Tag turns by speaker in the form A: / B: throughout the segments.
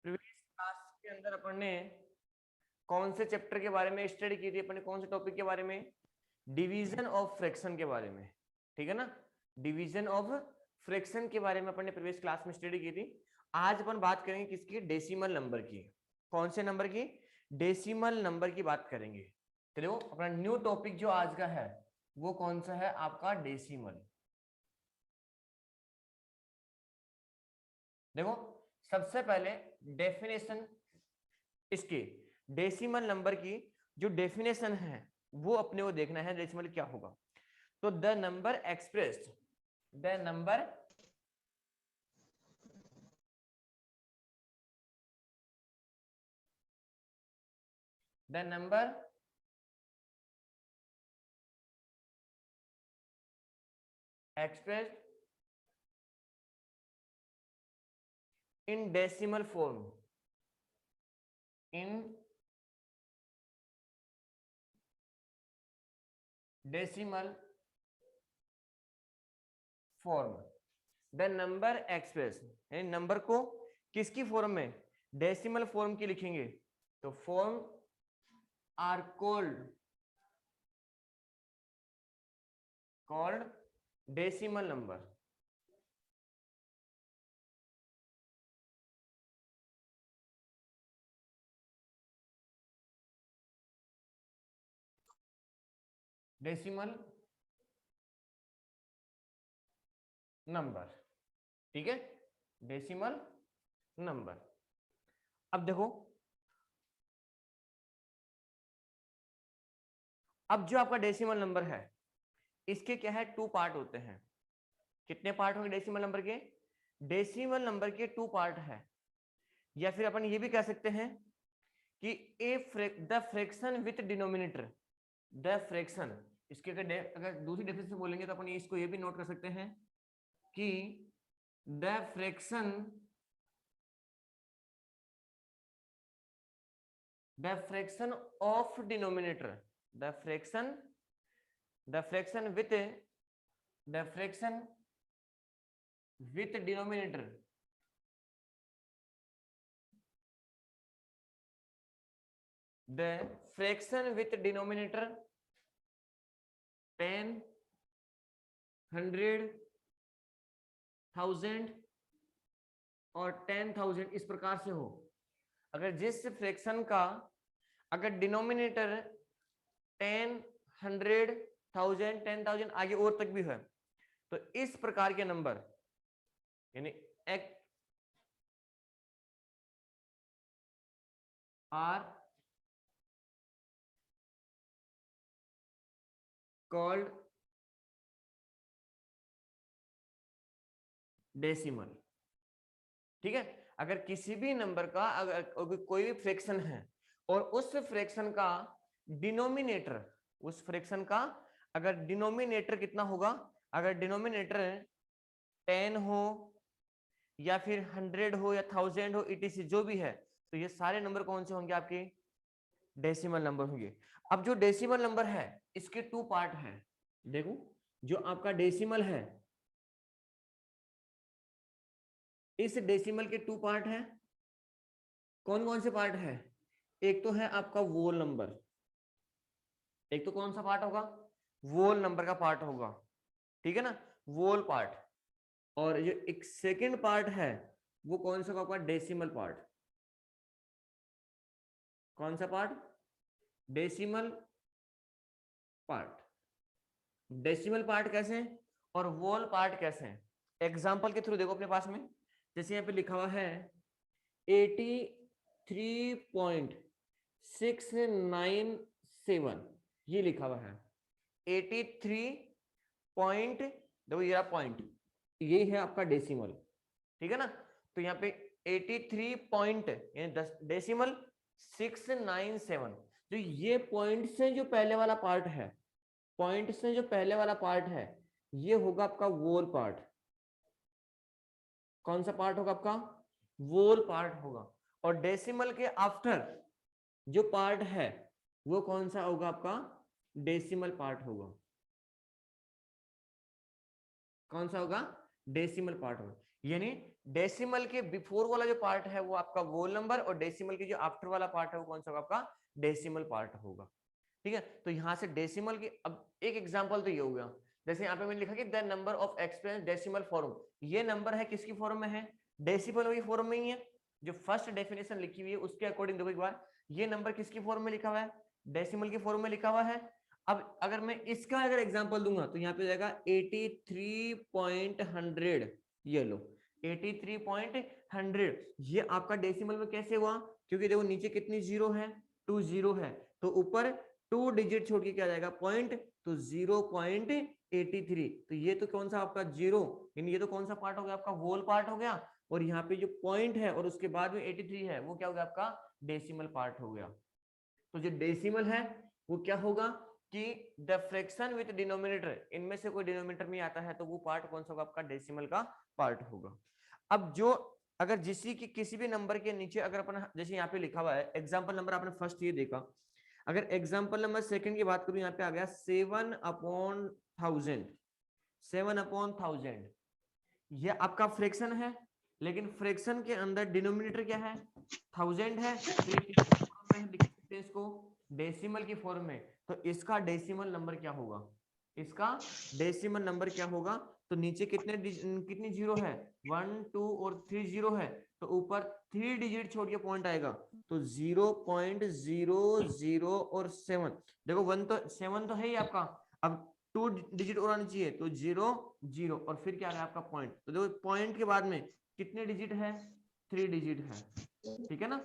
A: Previous class के अंदर अपन ने कौन से चैप्टर के बारे में स्टडी की थी? अपन ने कौन से टॉपिक के बारे में? डिवीजन ऑफ फ्रैक्शन के बारे में, ठीक है ना। डिवीजन ऑफ फ्रैक्शन के बारे में अपन ने प्रीवियस क्लास में स्टडी की थी। आज अपन बात करेंगे किसकी? डेसिमल नंबर की। कौन से नंबर की? डेसिमल नंबर की बात करेंगे। तो देखो अपना न्यू टॉपिक जो आज का है वो कौन सा है? आपका डेसिमल। देखो सबसे पहले डेफिनेशन इसकी, डेसिमल नंबर की जो डेफिनेशन है वो अपने को देखना है। डेसिमल क्या होगा? तो the number expressed, the number expressed in decimal form, in decimal form, the number expressed, यानी नंबर को किसकी फॉर्म में? डेसिमल फॉर्म की लिखेंगे तो form are called decimal number. Decimal number, ठीक है, डेसिमल नंबर। अब देखो, अब जो आपका डेसिमल नंबर है इसके क्या है? टू पार्ट होते हैं। कितने पार्ट होंगे डेसिमल नंबर के? डेसिमल नंबर के टू पार्ट है। या फिर अपन ये भी कह सकते हैं कि the fraction with denominator, the fraction, इसके अगर दूसरी डेफिनेशन बोलेंगे तो अपन इसको ये भी नोट कर सकते हैं कि the fraction of denominator, the fraction with denominator, the fraction with denominator 10, 100, 1000 और 10,000 इस प्रकार से हो। अगर जिस फ्रैक्शन का अगर डिनोमिनेटर 10, 100, 1000, 10,000 आगे और तक भी है तो इस प्रकार के नंबर यानी आर कॉल्ड डेसिमल, ठीक है। अगर किसी भी नंबर का अगर कोई भी फ्रैक्शन है और उस फ्रैक्शन का डिनोमिनेटर, उस फ्रैक्शन का अगर डिनोमिनेटर कितना होगा? अगर डिनोमिनेटर 10 हो या फिर 100 हो या 1000 हो, इटीसी जो भी है, तो ये सारे नंबर कौन से होंगे? आपके डेसिमल नंबर होंगे। अब जो डेसिमल नंबर है इसके टू पार्ट है। देखो जो आपका डेसिमल है, इस डेसिमल के टू पार्ट है। कौन कौन से पार्ट है? एक तो है आपका वोल नंबर, एक तो कौन सा पार्ट होगा? वोल नंबर का पार्ट होगा, ठीक है ना, वोल पार्ट। और जो एक सेकंड पार्ट है वो कौन सा होगा? Decimal part. कौन सा part? Decimal part. Decimal part कैसे और वोल पार्ट कैसे? एग्जांपल के थ्रू देखो अपने पास में, जैसे यहाँ पे लिखा हुआ है 83.697, ये लिखा हुआ है 83 पॉइंट, देखो ये पॉइंट, ये है आपका डेसिमल, ठीक है ना। तो यहाँ पे 83 पॉइंट डेसिमल 697, जो ये पॉइंट से जो पहले वाला पार्ट है, पॉइंट से जो पहले वाला पार्ट है ये होगा आपका वोल पार्ट। कौन सा पार्ट होगा आपका? वोल पार्ट होगा। और डेसिमल के आफ्टर जो पार्ट है वो कौन सा होगा? आपका डेसिमल पार्ट होगा। कौन सा होगा? डेसिमल पार्ट होगा। यानी डेसिमल के बिफोर वाला जो पार्ट है वो आपका वोल नंबर, और डेसिमल के जो आफ्टर वाला पार्ट है वो कौन सा होगा? आपका डेसिमल पार्ट होगा। ठीक है, तो यहां से डेसिमल की, अब एक एग्जांपल तो ये हो गया, जैसे यहाँ पे मैंने लिखा कि the number of express decimal form, ये नंबर है किसकी फॉर्म में है? डेसिमल की फॉर्म में ही है। जो फर्स्ट डेफिनेशन लिखी हुई है उसके अकॉर्डिंग देखो एक बार, ये नंबर किसकी फॉर्म में लिखा हुआ है? डेसिमल की फॉर्म में लिखा हुआ है। अब अगर मैं इसका अगर एग्जांपल दूंगा तो यहाँ पे जाएगा 83.100, ये लो 83.100, ये आपका डेसिमल में कैसे हुआ? क्योंकि देखो नीचे कितनी जीरो है? 2 जीरो है, तो ऊपर 2 डिजिट छोड़ के क्या जाएगा? पॉइंट, तो 0.83, तो ये तो कौन सा आपका जीरो, यानी ये तो कौन सा पार्ट हो गया? आपका होल पार्ट हो गया। और यहाँ पे जो पॉइंट है और उसके बाद में 83 है, वो क्या हो गया? आपका डेसिमल पार्ट हो गया। तो जो डेसिमल है वो क्या होगा कि द फ्रैक्शन विद डिनोमिनेटर, इनमें से कोई डिनोमिनेटर में आता है तो वो पार्ट कौन सा होगा? आपका डेसिमल का पार्ट होगा। अब जो अगर किसी भी नंबर के नीचे अगर अपन, जैसे यहाँ पे लिखा हुआ है एग्जाम्पल नंबर, आपने फर्स्ट ये देखा, अगर एग्जाम्पल नंबर सेकंड की बात करूं, यहाँ पे आ गया 7/1000, 7/1000, ये आपका फ्रैक्शन है, लेकिन फ्रैक्शन के अंदर डिनोमिनेटर क्या है? 1000 है, तो ये किसकी फॉर्म में लिख सकते हैं इसको? डेसिमल की फॉर्म में। तो इसका डेसिमल नंबर क्या होगा? इसका डेसिमल नंबर क्या होगा? तो नीचे कितनी जीरो है? 1 2 और 3 जीरो है, तो ऊपर 3 डिजिट छोड़ के पॉइंट आएगा, तो 0.00 और 7, देखो 1 तो 7 तो है ही आपका, अब 2 डिजिट और आनी चाहिए, तो 0 0 और फिर क्या आ गया आपका पॉइंट, तो देखो पॉइंट के बाद में कितने डिजिट है? 3 डिजिट है। ठीक है ना?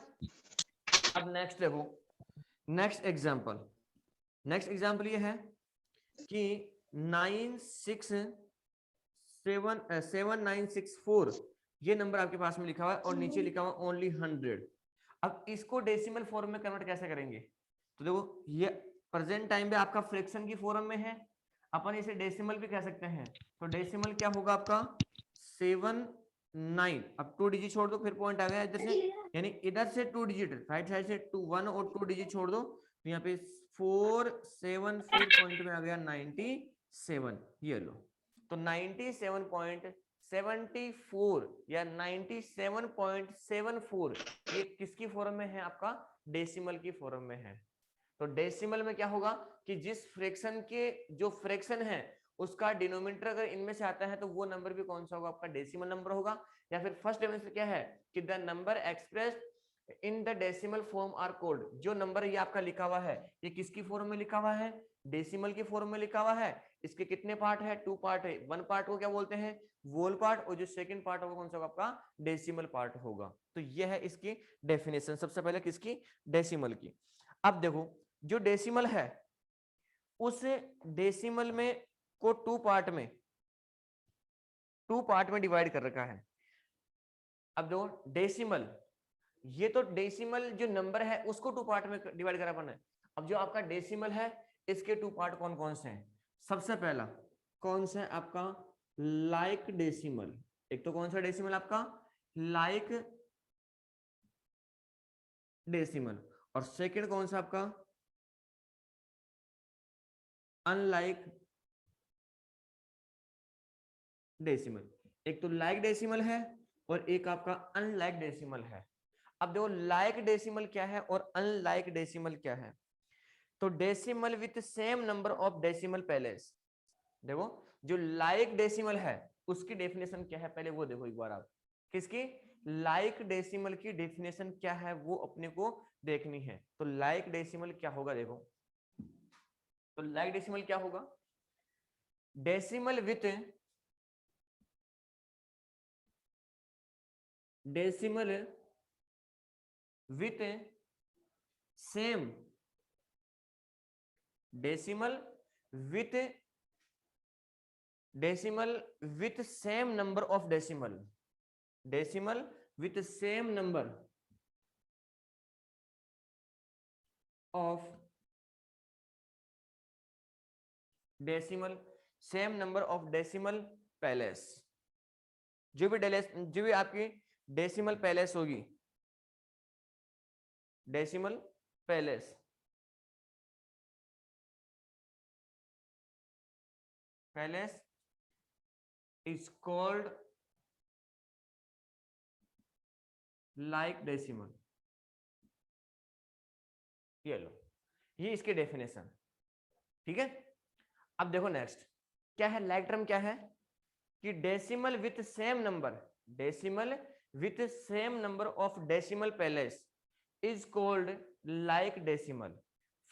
A: अब नेक्स्ट देखो, नेक्स्ट एग्जांपल ये है कि 7964, ये नंबर आपके पास में लिखा हुआ है और नीचे लिखा हुआ ओनली 100। अब इसको डेसिमल फॉर्म में कन्वर्ट कैसे करेंगे? तो देखो ये प्रेजेंट टाइम पे आपका फ्रैक्शन की फॉर्म में है, अपन इसे डेसिमल भी कह सकते हैं, तो डेसिमल क्या होगा आपका? 79, अब 2 डिजिट छोड़ दो, फिर पॉइंट आ गया इधर से, यानी इधर से 2 डिजिट, राइट साइड से 2 1 और 2 डिजिट छोड़ दो, तो यहाँ पे 4 7 फिर पॉइंट में आ गया 97, ये लो, तो 97.74 या 97.74 ये किसकी फॉर्म में है? आपका डेसिमल की फॉर्म में है। तो डेसिमल में क्या होगा कि जिस फ्रैक्शन के जो फ्रैक्शन है उसका डिनोमिनेटर अगर इनमें से आता है तो वो नंबर भी कौन सा होगा? आपका डेसिमल नंबर होगा। या फिर फर्स्ट डेफिनेशन क्या है कि the number expressed in the decimal form are called, जो नंबर ये आपका लिखा हुआ है ये किसकी फॉर्म में लिखा हुआ है? डेसिमल की फॉर्म में लिखा हुआ है। इसके कितने पार्ट है? 2 पार्ट है। 1 पार्ट को क्या बोलते हैं? वोल पार्ट, और जो सेकंड पार्ट होगा कौन सा होगा? आपका डेसिमल पार्ट होगा। तो ये है इसकी डेफिनेशन, सबसे पहले किसकी? डेसिमल की। अब देखो जो डेसिमल है उस डेसिमल में को 2 पार्ट में डिवाइड कर रखा है। अब देखो डेसिमल, ये तो डेसिमल जो नंबर है उसको 2 पार्ट में डिवाइड करा अपन है। अब जो आपका डेसिमल है इसके 2 पार्ट कौन कौन से हैं? सबसे पहला कौन सा है आपका? Like decimal. एक तो कौन सा डेसिमल आपका? Like decimal. और सेकंड कौन सा आपका? Unlike decimal. एक तो लाइक डेसिमल है और एक आपका अनलाइक डेसिमल है। अब देखो लाइक डेसिमल क्या है और अनलाइक डेसिमल क्या है। तो decimal with same number of decimal palace, देखो जो लाइक डेसिमल है उसकी डेफिनेशन क्या है पहले वो देखो एक बार आप। किसकी? लाइक डेसिमल की डेफिनेशन क्या है वो अपने को देखनी है। तो लाइक डेसिमल क्या होगा देखो, तो लाइक डेसिमल क्या होगा? Decimal with same decimal with same number of decimal with same number of decimal palace. जो भी आपकी डेसिमल पैलेस होगी, decimal palace is called like decimal. ये लो, ये इसके डेफिनेशन। ठीक है, अब देखो नेक्स्ट क्या है, लाइक टर्म क्या है कि decimal with same number, decimal with same number of decimal palace is called like decimal.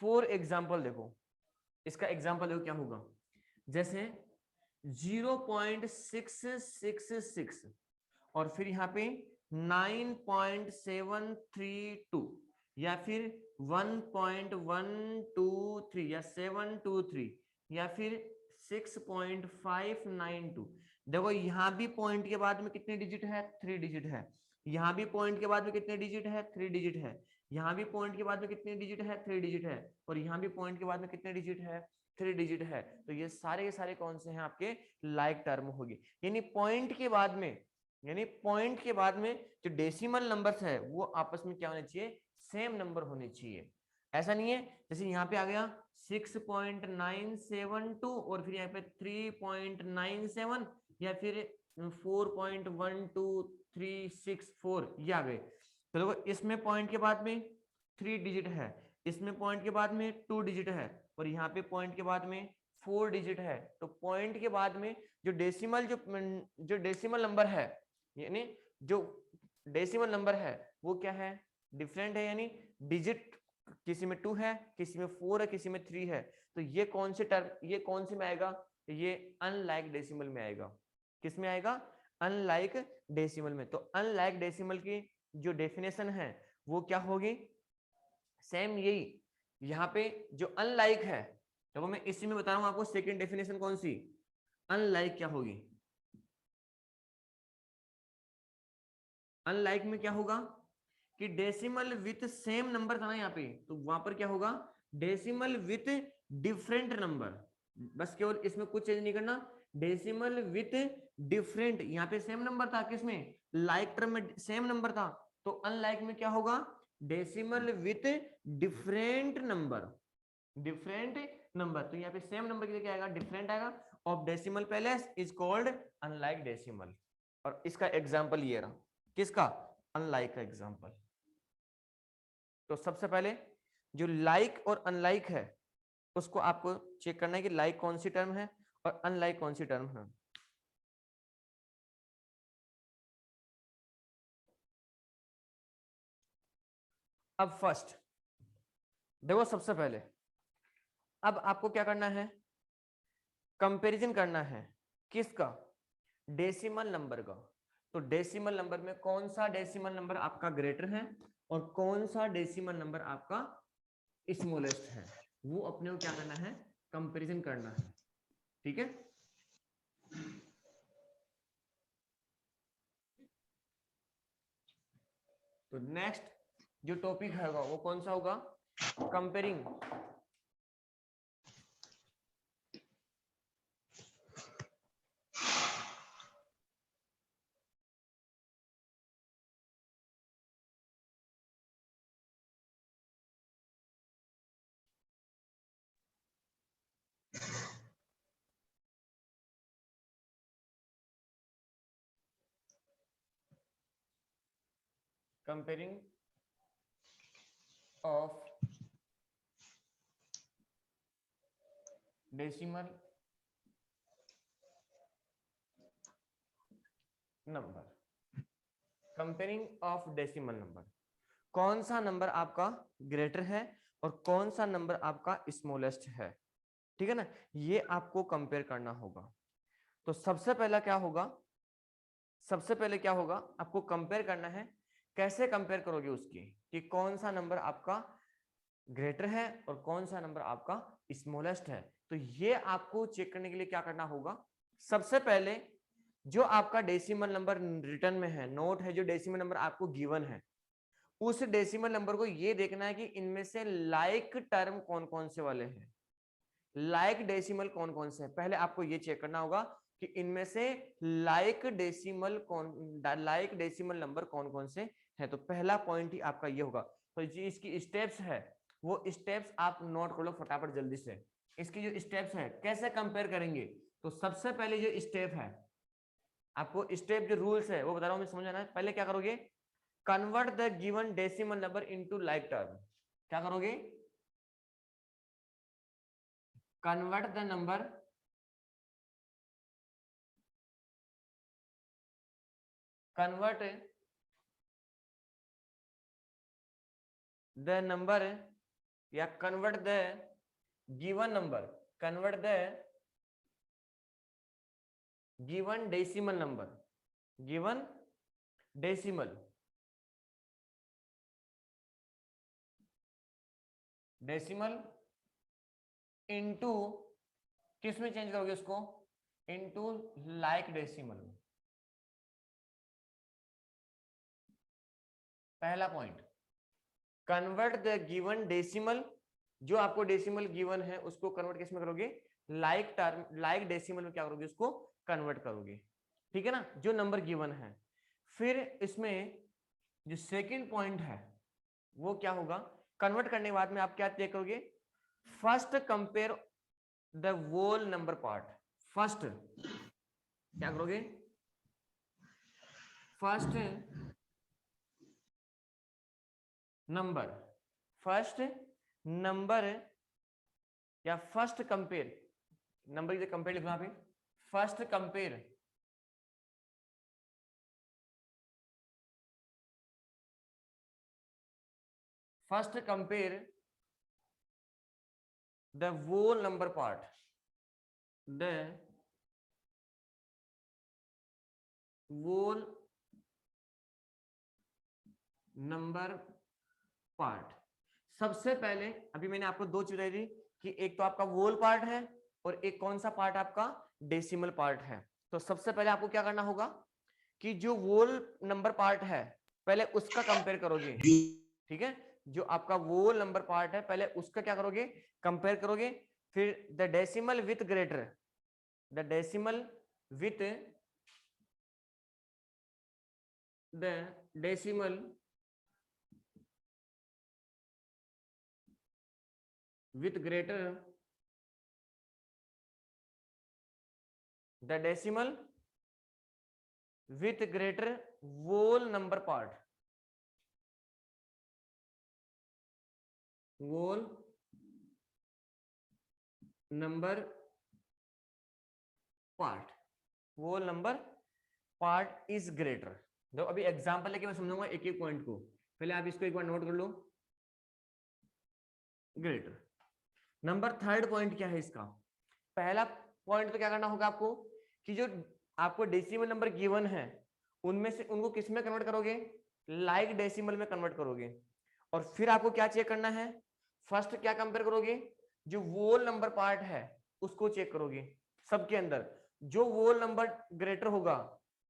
A: For example देखो, इसका एग्जाम्पल देखो क्या होगा, जैसे 0.666 और फिर यहाँ पे 9.732 या फिर 1.123 या 723 या फिर 6.592। देखो यहाँ भी पॉइंट के बाद में कितने डिजिट है, 3 डिजिट है। यहाँ भी पॉइंट के बाद में कितने डिजिट है, 3 डिजिट है। यहाँ भी पॉइंट के बाद में कितने डिजिट है, 3 डिजिट है। और यहाँ भी पॉइंट के बाद में कितने डिजिट है, 3 डिजिट है। तो ये सारे के सारे कौन से हैं आपके लाइक टर्म होगी। यानी पॉइंट के बाद में, यानी पॉइंट के बाद में जो डेसिमल नंबर्स है वो आपस में क्या होने चाहिए, सेम नंबर होने चाहिए। ऐसा नहीं है जैसे यहाँ पे आ गया 6.972 और फिर यहाँ पे 3.97 या फिर 4.12364 ये आ गए। तो देखो इसमें पॉइंट के बाद में 3 डिजिट है, इसमें पॉइंट के बाद में 2 डिजिट है और यहाँ पे पॉइंट के बाद में 4 डिजिट है। तो पॉइंट के बाद में जो डेसिमल नंबर है, यानी जो डेसिमल नंबर है वो क्या है, डिफरेंट है। यानी डिजिट किसी में 2 है, किसी में 4 है, किसी में 3 है। तो ये कौन से टर्म, ये कौन से में आएगा, ये अनलाइक डेसिमल में आएगा। किस में आएगा, अनलाइक डेसिमल में। तो अनलाइक डेसिमल की जो डेफिनेशन है वो क्या होगी, सेम यही। यहाँ पे जो अनलाइक है, तो मैं इसी में बता रहा हूं आपको सेकंड डेफिनेशन कौन सी, अनलाइक क्या होगी। अनलाइक में क्या होगा कि डेसिमल विथ सेम नंबर था ना यहाँ पे, तो वहां पर क्या होगा, डेसिमल विथ डिफरेंट नंबर। बस केवल इसमें कुछ चेंज नहीं करना, डेसिमल विथ डिफरेंट, यहाँ पे सेम नंबर था, किसमें, लाइक टर्म में सेम नंबर था। तो अनलाइक में क्या होगा, decimal with different number, different number. तो यहाँ पे सेम नंबर के लिए क्या आएगा, डिफरेंट आएगा। Of decimal palace is called unlike decimal. और इसका एग्जांपल ये रहा, किसका, अनलाइक का एग्जांपल। तो सबसे पहले जो लाइक और अनलाइक है उसको आपको चेक करना है कि लाइक कौन सी टर्म है और अनलाइक कौन सी टर्म है। अब फर्स्ट देखो, सबसे पहले अब आपको क्या करना है, कंपैरिजन करना है, किसका, डेसिमल नंबर का। तो डेसिमल नंबर में कौन सा डेसिमल नंबर आपका ग्रेटर है और कौन सा डेसिमल नंबर आपका स्मॉलेस्ट है, वो अपने को क्या करना है, कंपैरिजन करना है। ठीक है, तो नेक्स्ट जो टॉपिक है वो कौन सा होगा, comparing comparing of decimal number, comparing of decimal number, कौन सा नंबर आपका ग्रेटर है और कौन सा नंबर आपका स्मॉलेस्ट है। ठीक है ना, ये आपको कंपेयर करना होगा। तो सबसे पहला क्या होगा, सबसे पहले क्या होगा, आपको कंपेयर करना है। कैसे कंपेयर करोगे उसकी, कि कौन सा नंबर आपका ग्रेटर है और कौन सा नंबर आपका स्मॉलेस्ट है। तो ये आपको चेक करने के लिए क्या करना होगा, सबसे पहले जो आपका डेसिमल नंबर रिटर्न में है, नोट है जो डेसिमल नंबर आपको गिवन है, उस डेसिमल नंबर को ये देखना है कि इनमें से लाइक टर्म कौन कौन से वाले हैं, लाइक डेसिमल कौन कौन से हैं। पहले आपको ये चेक करना होगा कि इनमें से लाइक डेसिमल नंबर कौन कौन से हैं। तो पहला पॉइंट ही आपका ये होगा। तो जी इसकी स्टेप्स है, वो स्टेप्स आप नोट कर लो फटाफट जल्दी से। इसकी जो स्टेप्स है कैसे कंपेयर करेंगे, तो सबसे पहले जो स्टेप है, आपको स्टेप जो रूल्स है वो बता रहा हूं मैं, समझ आना है। पहले क्या करोगे, convert the given decimal number into like term. क्या करोगे? Convert the number convert the number या convert the given number, convert the given decimal number, given decimal decimal into, किस में चेंज करोगे उसको? Into like decimal. पहला point, convert the given decimal, जो आपको डेसिमल गिवन है उसको कन्वर्ट किस में करोगे? लाइक टर्म, लाइक डेसिमल में क्या करोगे? उसको कन्वर्ट करोगे। ठीक है ना, जो नंबर गिवन है। फिर इसमें जो सेकंड पॉइंट है वो क्या होगा? कन्वर्ट करने के बाद में आप क्या चेक करोगे? First compare the whole number part. First क्या करोगे? फर्स्ट नंबर, फर्स्ट नंबर या फर्स्ट कंपेयर, नंबर की कंपेयर लिखना पे, first compare the whole number part, the whole number part। सबसे पहले अभी मैंने आपको दो चीज बताई थी कि एक तो आपका वोल पार्ट है और एक कौन सा पार्ट आपका डेसिमल पार्ट है। तो सबसे पहले आपको क्या करना होगा कि जो वोल नंबर पार्ट है पहले उसका कंपेयर करोगे। ठीक है, जो आपका वोल नंबर पार्ट है पहले उसका क्या करोगे? कंपेयर करोगे। फिर the decimal with greater, the decimal with the decimal with greater, the decimal with greater whole number part, whole number part, whole number part is greater। तो अभी एग्जांपल लेके मैं समझाऊंगा एक एक पॉइंट को, पहले आप इसको एक बार नोट कर लो। ग्रेटर नंबर, थर्ड पॉइंट क्या है इसका? पहला पॉइंट तो क्या करना होगा आपको कि जो आपको डेसिमल नंबर गिवन है उनमें से उनको किस में कन्वर्ट करोगे? लाइक डेसिमल में कन्वर्ट करोगे। और फिर आपको क्या चेक करना है? फर्स्ट क्या कंपेयर करोगे? जो वोल नंबर पार्ट है उसको चेक करोगे। सबके अंदर जो वोल नंबर ग्रेटर होगा,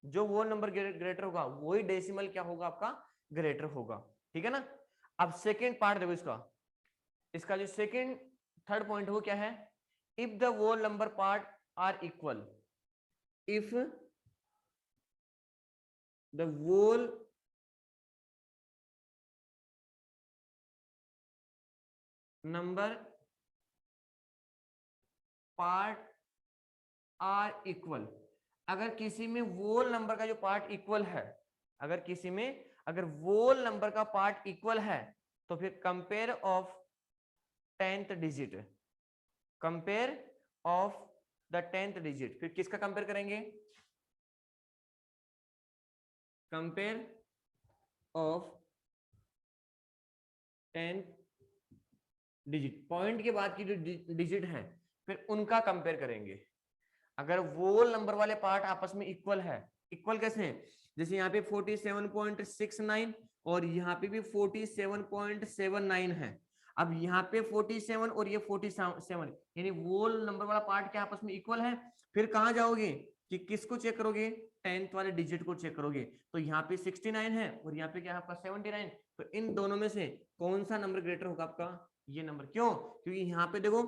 A: जो वोल नंबर ग्रेटर होगा वही डेसिमल क्या होगा? आपका ग्रेटर होगा। ठीक है ना। अब सेकेंड पार्ट देखो इसका, इसका जो सेकेंड थर्ड पॉइंट है वो क्या है? If the whole number part are equal, if the whole number part are equal, अगर किसी में whole number का जो पार्ट इक्वल है, अगर किसी में अगर whole number का पार्ट इक्वल है तो फिर compare of 10th digit, compare of the 10th digit. फिर किसका कंपेयर करेंगे? Compare of 10th digit, point के बाद की जो डिजिट है फिर उनका कंपेयर करेंगे। अगर वोल नंबर वाले पार्ट आपस में इक्वल है, इक्वल कैसे है? जैसे यहाँ पे 47.69 और यहाँ पे भी 47.79 है। अब यहाँ पे 47 और ये 47, यानी वोल नंबर वाला पार्ट क्या आपस में इक्वल है। फिर कहाँ जाओगे कि किसको चेक करोगे? 10th वाले डिजिट को चेक करोगे। तो यहाँ पे 69 है और यहाँ पे क्या है आपका 79। तो इन दोनों में से कौन सा नंबर ग्रेटर होगा? आपका ये नंबर। क्यों? क्योंकि यहाँ पे देखो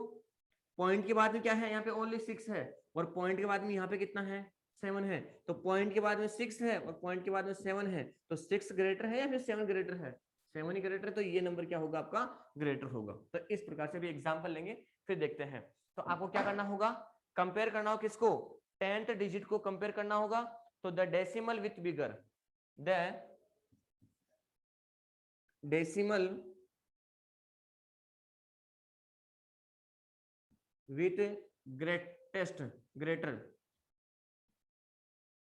A: पॉइंट के बाद में क्या है? यहाँ पे ओनली 6 है और पॉइंट के बाद में यहाँ पे कितना है? 7 है। तो पॉइंट के बाद में 6 है और पॉइंट के बाद में 7 है, तो 6 ग्रेटर है या फिर 7 ग्रेटर है? 7 ही ग्रेटर है। तो ये नंबर क्या होगा? आपका ग्रेटर होगा। तो इस प्रकार से भी एग्जाम्पल लेंगे, फिर देखते हैं। तो आपको क्या करना होगा? कंपेयर करना हो किसको? 10th डिजिट को कंपेयर करना होगा। तो the decimal with bigger, the decimal with greater,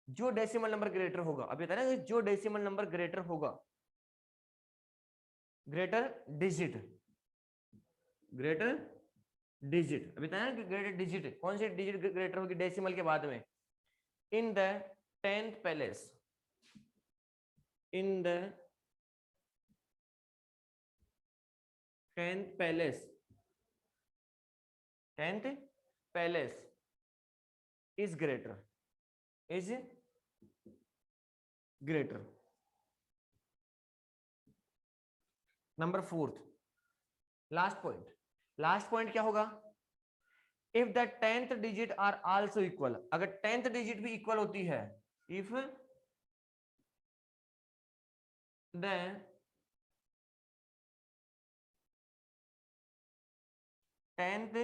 A: जो डेसिमल नंबर ग्रेटर होगा, अभी बता ना, जो डेसिमल नंबर ग्रेटर होगा, ग्रेटर डिजिट, अभी बताया ना कि ग्रेटर डिजिट, कौन सी डिजिट ग्रेटर होगी डेसिमल के बाद में, in the 10th place, in the 10th place, 10th place is greater, number 4th, last point क्या होगा, if the 10th digit are also equal, अगर 10th डिजिट भी इक्वल होती है, if the 10th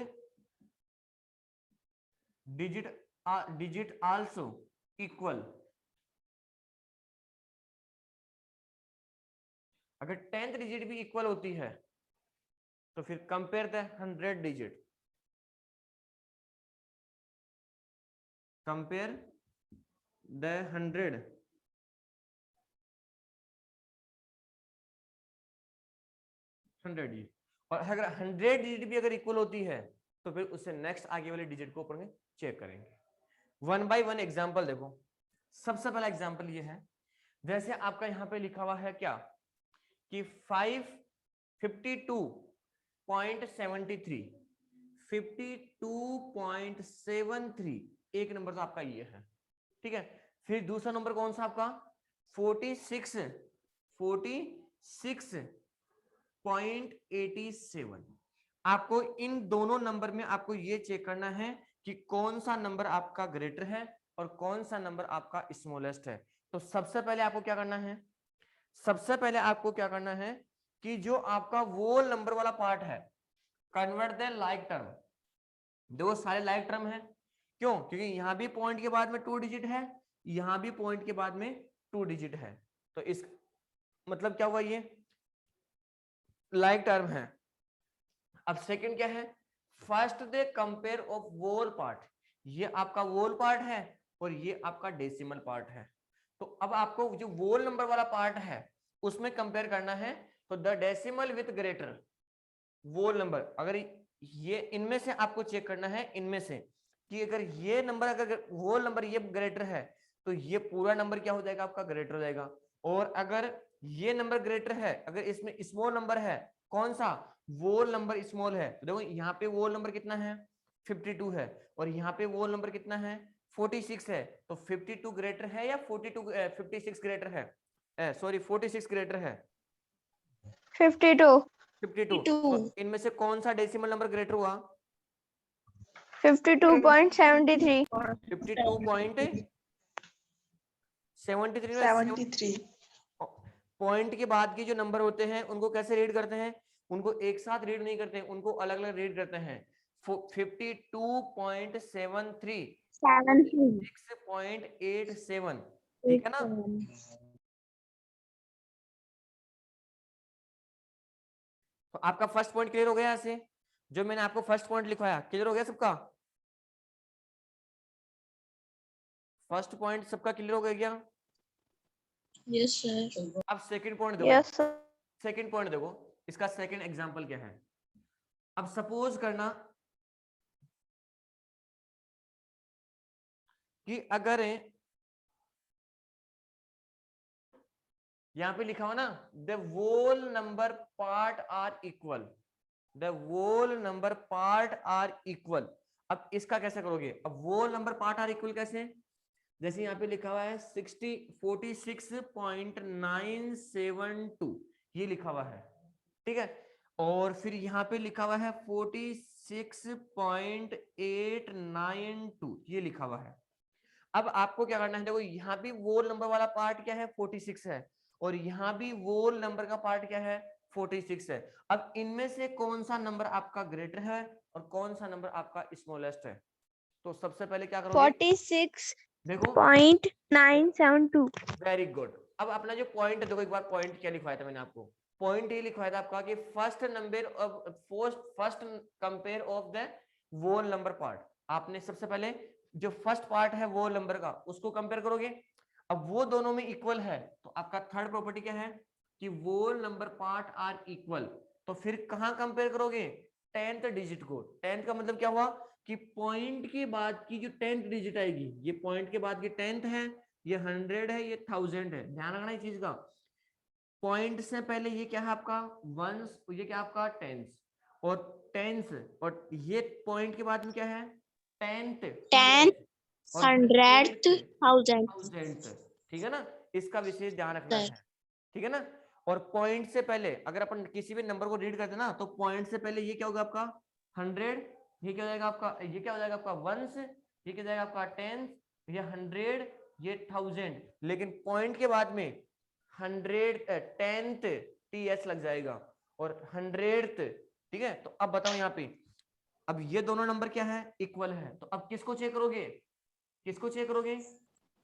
A: digit also equal, अगर 10th digit भी equal होती है तो फिर compare the 100 digit, compare the 100 digit, और अगर 100 डिजिट भी अगर इक्वल होती है तो फिर उससे नेक्स्ट आगे वाले डिजिट को अपन चेक करेंगे। वन बाय वन एग्जांपल देखो। सबसे पहला एग्जांपल ये है, जैसे आपका यहाँ पे लिखा हुआ है क्या कि 52.73 एक नंबर तो आपका ये है, ठीक है। फिर दूसरा नंबर कौन सा आपका 46.87, आपको इन दोनों नंबर में आपको ये चेक करना है कि कौन सा नंबर आपका ग्रेटर है और कौन सा नंबर आपका स्मॉलेस्ट है। तो सबसे पहले आपको क्या करना है, कि जो आपका वो नंबर वाला पार्ट है, कन्वर्ट द लाइक टर्म, दो सारे लाइक टर्म है, क्यों, क्योंकि यहां भी पॉइंट के बाद में 2 डिजिट है, यहां भी पॉइंट के बाद में 2 डिजिट है, तो इस मतलब क्या हुआ, ये लाइक टर्म है। अब सेकंड क्या है, first the compare of whole part, ये आपका वोल पार्ट है और ये आपका डेसिमल पार्ट है। तो अब आपको जो वोल नंबर वाला पार्ट है उसमें कंपेयर करना है, तो the decimal with greater whole number, अगर ये इनमें से आपको चेक करना है, इनमें से कि अगर ये नंबर, अगर वोल नंबर ये ग्रेटर है तो ये पूरा नंबर क्या हो जाएगा, आपका ग्रेटर हो जाएगा। और अगर ये नंबर ग्रेटर है, अगर इसमें स्मॉल नंबर है, कौन सा, वोल नंबर स्मॉल है, तो देखो यहाँ पे वोल नंबर कितना है 52 है, और यहाँ पे वोल नंबर कितना है 46 है, तो 52 ग्रेटर है या 56 ग्रेटर है, सॉरी 46 ग्रेटर है
B: 52
A: तो इनमें से कौन सा डेसिमल नंबर ग्रेटर हुआ
B: 52.73
A: 52.73 पॉइंट के बाद के जो नंबर होते हैं उनको कैसे रीड करते हैं, उनको एक साथ रीड नहीं करते हैं, उनको अलग अलग रीड करते हैं। 52.73 6.87, ठीक है ना। तो आपका फर्स्ट पॉइंट क्लियर हो गया, ऐसे जो मैंने आपको फर्स्ट पॉइंट लिखवाया क्लियर हो गया सबका, फर्स्ट पॉइंट सबका क्लियर हो गया।
B: Yes sir.
A: अब सेकंड पॉइंट देखो,
B: यस सर।
A: सेकंड पॉइंट देखो, इसका सेकंड एग्जांपल क्या है। अब सपोज करना कि अगर यहां पे लिखा हो ना the whole number part are equal, the whole number part are equal, अब इसका कैसे करोगे, अब whole number part are equal कैसे, जैसे यहाँ पे लिखा हुआ है 46.972 ये लिखा हुआ है, ठीक है, और फिर यहाँ पे लिखा हुआ है 46.892 ये लिखा हुआ है। अब आपको क्या करना है, देखो यहाँ भी वोल नंबर वाला पार्ट क्या है 46 है, और यहाँ भी वोल नंबर का पार्ट क्या है 46 है। अब इनमें से कौन सा नंबर आपका ग्रेटर है और कौन सा नंबर आपका स्मॉलेस्ट है, तो सबसे पहले क्या करोगे
B: 46
A: देखो
B: 0.972।
A: Very good. अब अपना जो पॉइंट है देखो, एक बार पॉइंट क्या लिखवाया था मैंने आपको, पॉइंट ये लिखवाया था आपका कि first number of first compare of the whole number part. आपने सबसे पहले जो फर्स्ट पार्ट है वोल नंबर का उसको कंपेयर करोगे। अब वो दोनों में इक्वल है तो आपका थर्ड प्रॉपर्टी क्या है कि वोल नंबर पार्ट आर इक्वल। तो फिर कहां कंपेयर करोगे? 10th डिजिट को। 10th का मतलब क्या हुआ कि पॉइंट के बाद की जो 10th डिजिट आएगी, ये पॉइंट के बाद की 10th है, ये 100 है, ये 1000 है। ध्यान रखना इस चीज का। पॉइंट से पहले ये क्या है आपका वंस, ये क्या आपका टेंस, और टेंस, और ये पॉइंट के बाद में क्या है 10th
B: 10,
A: और
B: 100, 1000
A: 1000th। ठीक है ना, इसका विशेष ध्यान रखना
B: सर।
A: है। ठीक है ना। और पॉइंट से पहले अगर अपन किसी भी नंबर को रीड करते हैं ना, तो पॉइंट से पहले ये क्या होगा आपका 100, ये क्या हो जाएगा आपका, ये क्या हो जाएगा आपका वंस, ये क्या हो जाएगा आपका 10, ये 100, ये 1000। लेकिन पॉइंट के बाद में 10th ts लग जाएगा और 100th। ठीक है, तो अब बताओ यहाँ पे, अब ये दोनों नंबर क्या है इक्वल है, तो अब किसको चेक करोगे? किसको चेक करोगे?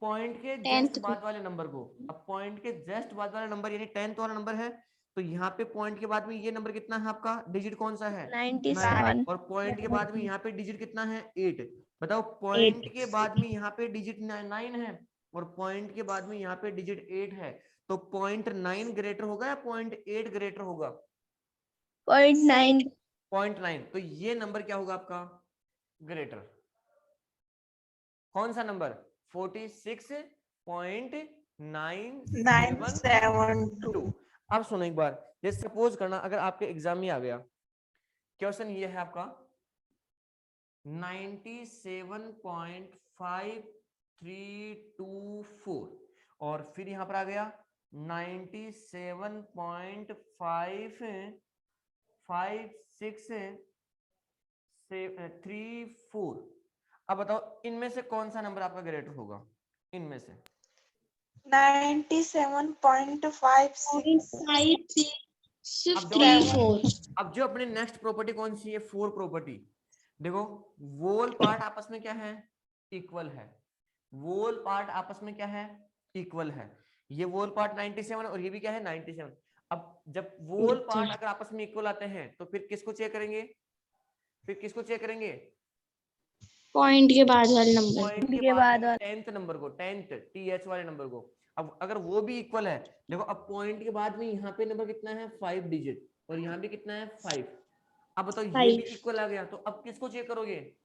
A: पॉइंट के जस्ट
B: 10th को।
A: बाद वाले नंबर को। अब पॉइंट के जस्ट बाद वाला नंबर यानी 10th वाला नंबर है, तो यहाँ पे पॉइंट के बाद में ये नंबर कितना है आपका, डिजिट कौन सा है
B: 97,
A: और पॉइंट के बाद में यहाँ पे डिजिट कितना है 8। बताओ
B: 8,
A: पॉइंट के बाद में यहाँ पे डिजिट 9 है और पॉइंट के बाद में यहाँ पे डिजिट 8 है, तो 0.9 ग्रेटर होगा या 0.8 ग्रेटर होगा?
B: 0.9,
A: 0.9। तो ये नंबर क्या होगा आपका ग्रेटर? कौन सा नंबर? 46.972। अब सुनो एक बार, जैसे सपोज करना अगर आपके एग्जाम में आ गया क्वेश्चन ये है आपका 97.5324 और फिर यहां पर आ गया 97.55634। अब बताओ इनमें से कौन सा नंबर आपका ग्रेटर होगा? इनमें से
B: 97.5634।
A: अब जो अपने नेक्स्ट प्रॉपर्टी कौन सी है, 4 प्रॉपर्टी। देखो वोल पार्ट आपस में क्या है इक्वल है, वोल पार्ट आपस में क्या है इक्वल है। ये वोल पार्ट 97 और ये भी क्या है 97। अब जब वोल पार्ट अगर आपस में इक्वल आते हैं तो फिर किसको चेक करेंगे? फिर किसको चेक करेंगे?
B: पॉइंट के बाद वाले नंबर,
A: पॉइंट के बाद 10th नंबर को, 10th th वाले नंबर को। अब अगर वो भी इक्वल है, देखो अब पॉइंट के बाद में यहाँ पे नंबर कितना है 5 डिजिट और यहाँ भी कितना है 5। अब बताओ ये भी इक्वल आ गया, तो अब किसको चेक करोगे?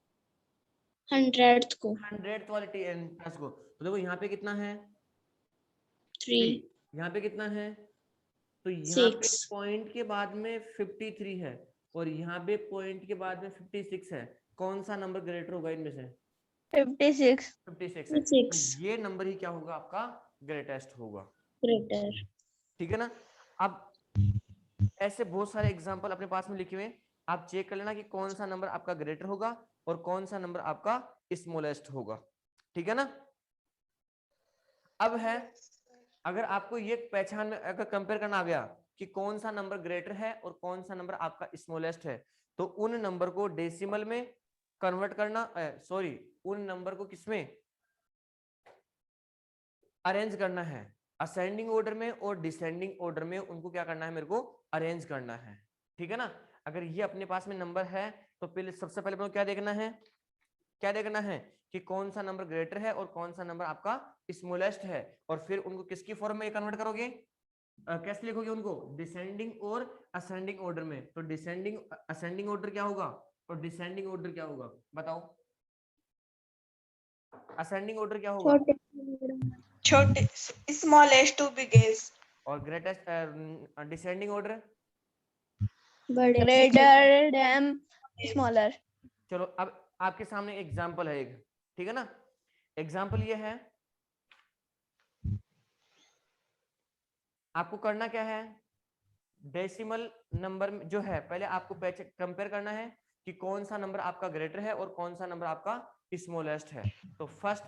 B: 100th को,
A: 100th वाले ts को। तो देखो यहाँ पे कितना है
B: 3,
A: यहाँ पे कितना है, तो यहाँ पे
B: 6,
A: पॉइंट के बाद में 53 है और यहाँ पे पॉइंट के बाद में 56 है। कौन सा नंबर ग्रेटर होगा इनमें से?
B: 56
A: है। तो ये नंबर ही क्या होगा आपका ग्रेटेस्ट होगा।
B: ग्रेटर।
A: ठीक है ना। अब ऐसे बहुत सारे एग्जांपल अपने पास में लिखे हुए, आप चेक कर लेना कि कौन सा नंबर आपका ग्रेटर होगा और कौन सा नंबर आपका स्मॉलेस्ट होगा। ठीक है ना। अब है अगर आपको ये पहचान में अगर कंपेयर करना आ गया कि कौन सा नंबर ग्रेटर है और कौन सा नंबर आपका स्मॉलेस्ट है, तो उन नंबर को डेसिमल में कन्वर्ट करना, सॉरी उन नंबर को किसमें अरेंज करना है, असेंडिंग ऑर्डर में और डिसेंडिंग ऑर्डर में उनको क्या करना है मेरे को अरेंज करना है। ठीक है ना। अगर ये अपने पास में नंबर है तो पहले सबसे पहले मेरे को क्या देखना है, क्या देखना है कि कौन सा नंबर ग्रेटर है और कौन सा नंबर आपका स्मॉलेस्ट है, और फिर उनको किसकी फॉर्म में कन्वर्ट करोगे, कैसे लिखोगे उनको डिसेंडिंग और असेंडिंग ऑर्डर में। तो डिसेंडिंग असेंडिंग ऑर्डर क्या होगा और डिसेंडिंग ऑर्डर क्या होगा बताओ? असेंडिंग ऑर्डर क्या होगा?
C: छोटे स्मॉलेस्ट टू बिगेस्ट
A: और greatest descending order
B: greater than smaller.
A: चलो अब आपके सामने एग्जांपल है एक, ठीक है ना। एग्जांपल ये है, आपको करना क्या है, डेसिमल नंबर जो है पहले आपको कंपेयर करना है कि कौन सा नंबर आपका ग्रेटर है और कौन सा नंबर आपका स्मॉलेस्ट है। तो फर्स्ट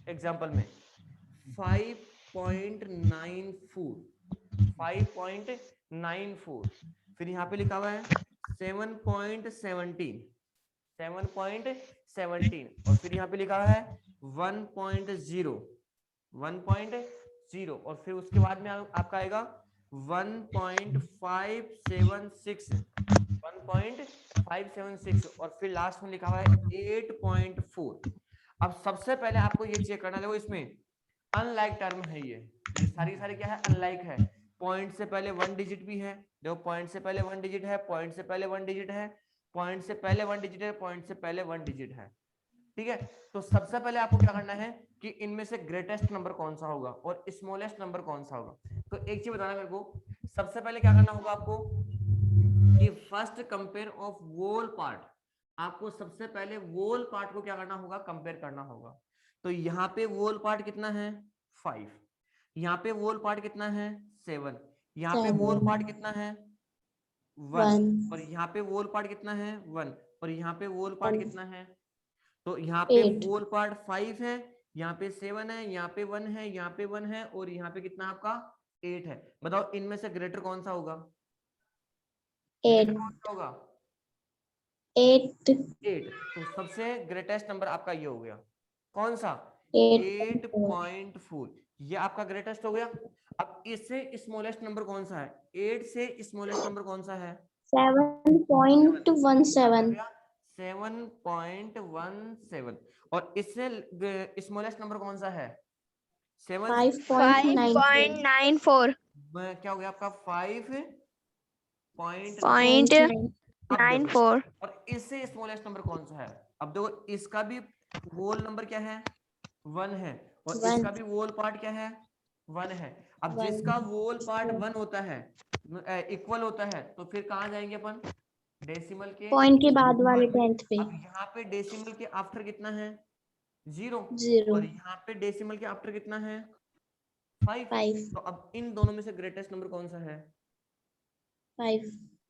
A: एग्जांपल में 5.94 फिर यहाँ पे लिखा हुआ है 7.17 और फिर यहाँ पे लिखा हुआ है 1.0 और फिर उसके बाद में आपका आएगा 1.576, 1.576 और फिर लास्ट में लिखा हुआ है 8.4। अब सबसे पहले आपको ये चेक करना है, देखो इसमें अनलाइक टर्म है, ये सारी क्या है, अनलाइक है। पॉइंट से पहले 1 डिजिट भी है, देखो पॉइंट से पहले 1 डिजिट है, पॉइंट से पहले 1 डिजिट है, पॉइंट से पहले 1 डिजिट है, पॉइंट से पहले 1 डिजिट है। ठीक है, तो सबसे पहले आपको क्या करना है कि इनमें से ग्रेटेस्ट नंबर कौन सा होगा और स्मॉलेस्ट नंबर कौन सा होगा। तो एक चीज बताना मेरे को, सबसे पहले क्या करना होगा आपको कि first compare of whole part, आपको सबसे पहले वोल पार्ट को क्या करना होगा, कंपेयर करना होगा। तो यहाँ पे वोल पार्ट कितना है 5, यहाँ पे वोल पार्ट कितना है 7, यहाँ पे वोल पार्ट कितना है 1 और यहाँ पे वोल पार्ट कितना है 1 और यहाँ पे वोल पार्ट कितना है, तो यहाँ पे वोल पार्ट 5 है, यहाँ पे 7 है, यहाँ पे 1 है, यहाँ पे 1 है और यहाँ पे कितना आपका 8 है। बताओ इनमें से ग्रेटर कौन सा होगा, ग्रेटर कौन सा होगा
B: 8
A: 8। तो सबसे ग्रेटेस्ट नंबर आपका ये हो गया, कौन सा 8.4, ये आपका ग्रेटेस्ट हो गया। अब इससे स्मॉलेस्ट नंबर कौन सा है, 8 से स्मॉलेस्ट नंबर कौन सा है
B: 7.17
A: 7.17 और इससे स्मॉलेस्ट नंबर कौन सा है 7
B: 5.94
A: क्या हो गया आपका 5.94
B: .94
A: और इससे स्मॉलेस्ट नंबर कौन सा है। अब देखो इसका भी वोल नंबर क्या है 1 है और इसका भी वोल पार्ट क्या है 1 है। अब जिसका वोल पार्ट 1 होता है इक्वल होता है तो फिर कहाँ जाएंगे अपन डेसिमल के
B: पॉइंट के बाद वाले 10th पे
A: अब यहाँ पे डेसिमल के आफ्टर कितना है 0 और यहाँ पे डेसिमल के आफ्टर कितना है 5। तो अब इन दोनों में से ग्रेटेस्ट नंबर कौन सा है 5।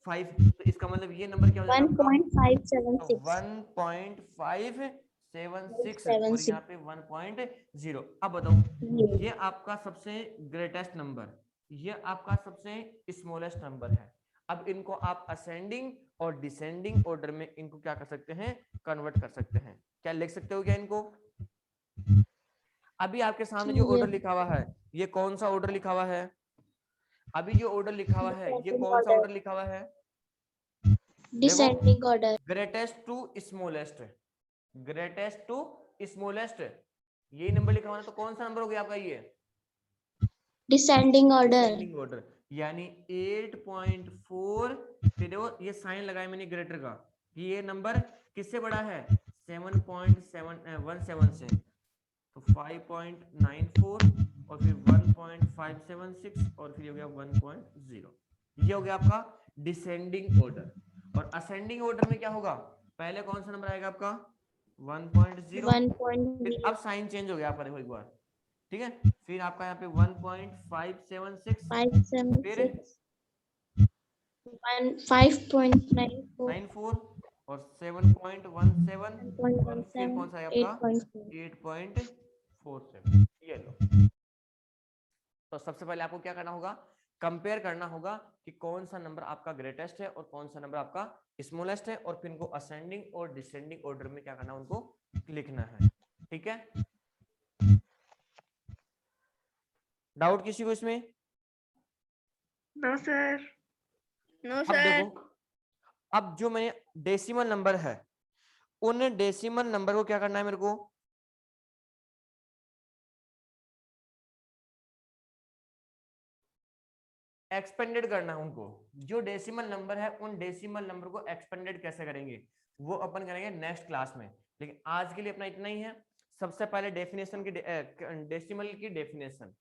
A: तो इसका मतलब ये नंबर क्या हो जाएगा
B: 1.576
A: 1.576 और यहाँ पे 1.0। अब बताओ ये आपका सबसे ग्रेटेस्ट नंबर, ये आपका सबसे स्मॉलेस्ट नंबर है। अब इनको आप असेंडिंग और डिसेंडिंग ऑर्डर में इनको क्या कर सकते हैं, कन्वर्ट कर सकते हैं। क्या लिख सकते हो क्या इनको, अभी आपके सामने जो ऑर्डर लिखा हुआ है ये कौन सा ऑर्डर लिखा हुआ है, अभी जो ऑर्डर लिखा हुआ है ये कौन सा ऑर्डर लिखा हुआ है,
B: descending order
A: greatest to smallest, greatest to smallest, यही नंबर लिखा हुआ है। तो कौन सा नंबर हो गया आपका ये
B: डिसेंडिंग ऑर्डर
A: ऑर्डर, यानी 8.4। फिर देखो ये साइन लगाया मैंने ग्रेटर का कि ये नंबर किससे बड़ा है 7.17 से, तो 5.94 और फिर 1.576 और फिर हो गया 1.0। ये हो गया आपका डिसेंडिंग ऑर्डर। और असेंडिंग ऑर्डर में क्या होगा, पहले कौन सा नंबर आएगा आपका 1.0, फिर अब साइन चेंज हो गया आपका, देखो एक बार, ठीक है। फिर आपका यहाँ पे 1.576 फिर 5.94 और 7.17 और फिर कौन सा है आपका 8.47। ये लो। तो सबसे पहले आपको क्या करना होगा, कंपेयर करना होगा कि कौन सा नंबर आपका ग्रेटेस्ट है और कौन सा नंबर आपका स्मॉलेस्ट है और फिर इनको असेंडिंग और डिसेंडिंग ऑर्डर में क्या करना है, उनको लिखना है। ठीक है, डाउट किसी को इसमें?
C: No sir.
A: अब देखो, अब जो मैंने डेसिमल नंबर है उन डेसिमल नंबर को क्या करना है मेरे को, एक्सपेंडेड करना है उनको। जो डेसिमल नंबर है उन डेसिमल नंबर को एक्सपेंडेड कैसे करेंगे वो अपन करेंगे नेक्स्ट क्लास में, लेकिन आज के लिए अपना इतना ही है। सबसे पहले डेफिनेशन की डेसिमल की डेफिनेशन,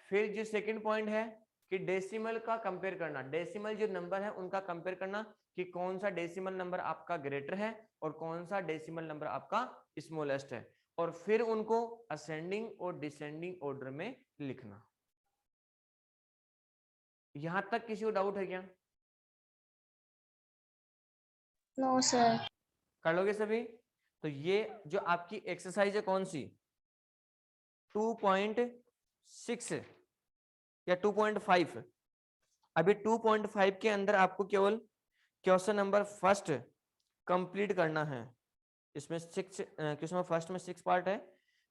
A: फिर जो सेकंड पॉइंट है कि डेसिमल का कंपेयर करना, डेसिमल जो नंबर है उनका कंपेयर करना कि कौन सा डेसिमल नंबर आपका ग्रेटर है और कौन सा डेसिमल नंबर आपका स्मॉलेस्ट है, और फिर उनको असेंडिंग और डिसेंडिंग ऑर्डर में लिखना। यहां तक किसी को डाउट है क्या?
B: No sir.
A: कर लोगे सभी? तो ये जो आपकी एक्सरसाइज है कौन सी 2.6 या 2.5, अभी 2.5 के अंदर आपको केवल क्वेश्चन नंबर फर्स्ट कंप्लीट करना है। इसमें 6 क्वेश्चन फर्स्ट में 6 पार्ट है,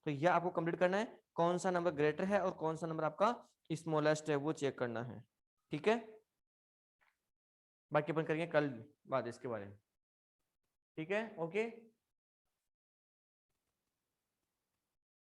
A: तो यह आपको कंप्लीट करना है। कौन सा नंबर ग्रेटर है और कौन सा नंबर आपका स्मॉलेस्ट है वो चेक करना है। ठीक है, बाकी अपन करेंगे कल बात इसके बारे में। ठीक है, ओके।